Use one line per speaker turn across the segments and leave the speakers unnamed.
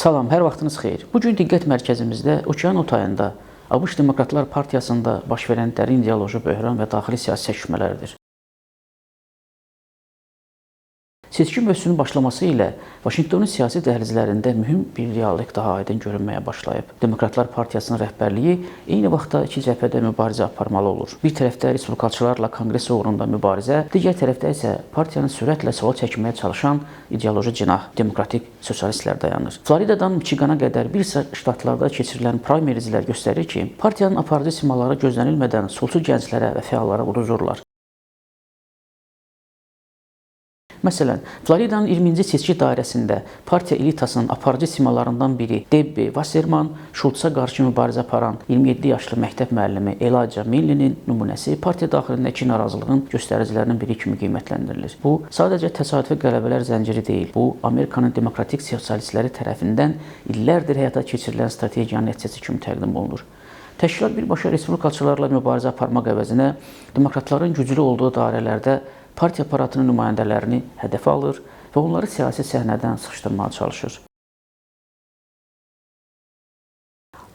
Salam, hər vaxtınız xeyir. Bugün diqqət mərkəzimizdə Okean Otayında ABŞ Demokratlar Partiyasında baş verən dərin ideoloji böhran və daxili siyasi çəkişmələrdir. Seçki mövzüsünün başlaması ilə Vaşinqtonun siyasi dəhlizlərində mühüm bir reallıq daha aydın görünməyə başlayıb. Demokratlar Partiyasının rəhbərliyi eyni vaxtda iki cəbhədə mübarizə aparmalı olur. Bir tərəfdə respublikaçılarla Konqres uğrunda mübarizə, digər tərəfdə isə partiyanın sürətlə sola çəkməyə çalışan ideoloji cinah, demokratik sosialistlər dayanır. Floridadan Michigana qədər bir sıra ştatlarda keçirilən primarizlər göstərir ki, partiyanın aparıcı simaları gözlənilmədən solçu gənclərə və fəallara uduzurlar. Məsələn, Floridanın 20-ci seçki dairəsində partiya elitasının aparıcı simalarından biri Debbie Wasserman, Şultsa qarşı mübarizə aparan 27 yaşlı məktəb müəllimi Elijah Millinin nümunəsi partiya daxilindəki narazılığın göstəricilərinin biri kimi qiymətləndirilir. Bu, sadəcə təsadüfi qələbələr zənciri deyil. Bu, Amerikanın demokratik sosialistləri tərəfindən illərdir həyata keçirilən strategiyanın nəticəsi kimi təqdim olunur. Təşkilat birbaşa respublikaçılarla mübarizə aparmaq əvəzinə demokratların güclü olduğu dairələrdə partiya aparatının nümayəndələrini hədəfə alır və onları siyasi səhnədən sıxışdırmağa çalışır.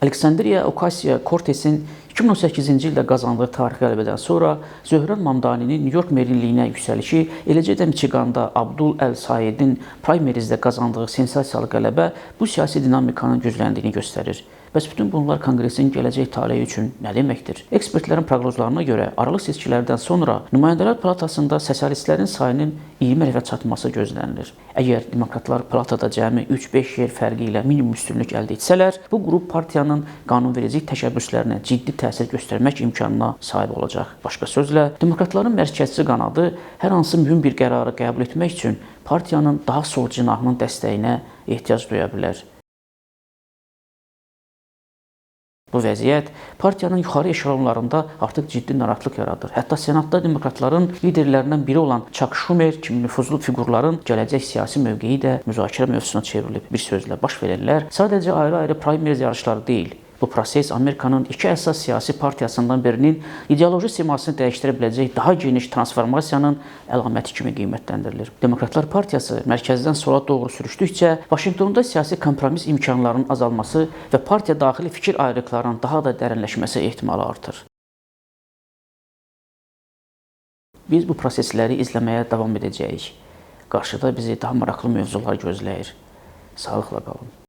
Aleksandria Ocasio-Cortez'in 2018-ci ildə qazandığı tarixi qələbədən sonra Zöhrən Mamdani'nin New York merinliyinə yüksəlişi, eləcə də Michiganda Abdul Əl-Sayedin primarizdə qazandığı sensasiyalı qələbə bu siyasi dinamikanın gücləndiyini göstərir. Bəs bütün bunlar Konqresin gələcək taleyi üçün nə deməkdir? Ekspertlərin proqnozlarına görə aralıq seçkilərdən sonra Nümayəndələr Palatasında sosialistlərin sayının 20 rəfə çatması gözlənilir. Əgər demokratlar palatada cəmi 3-5 yer fərqi ilə minimum üstünlük əldə etsələr, bu qrup partiyanın qanunverici təşəbbüslərinə ciddi təsir göstərmək imkanına sahib olacaq. Başqa sözlə, demokratların mərkəzçi qanadı hər hansı mühüm bir qərarı qəbul etmək üçün partiyanın daha sol cinahının dəstəyinə ehtiyac duya bilər. Bu vəziyyət partiyanın yuxarı eşelonlarında artıq ciddi narahatlıq yaradır. Hətta Senatda demokratların liderlərindən biri olan Chuck Schumer kimi nüfuzlu fiqurların gələcək siyasi mövqeyi də müzakirə mövzusuna çevrilib. Bir sözlə, baş verənlər sadəcə ayrı-ayrı primaries yarışları deyil. Bu proses Amerikanın iki əsas siyasi partiyasından birinin ideoloji simasını dəyişdirə biləcək daha geniş transformasiyanın əlaməti kimi qiymətləndirilir. Demokratlar Partiyası mərkəzdən sola doğru sürüşdükcə, Vaşinqtonda siyasi kompromis imkanlarının azalması və partiya daxili fikir ayrılıqlarının daha da dərinləşməsi ehtimalı artır. Biz bu prosesləri izləməyə davam edəcəyik. Qarşıda bizi daha maraqlı mövzular gözləyir. Sağlıqla qalın.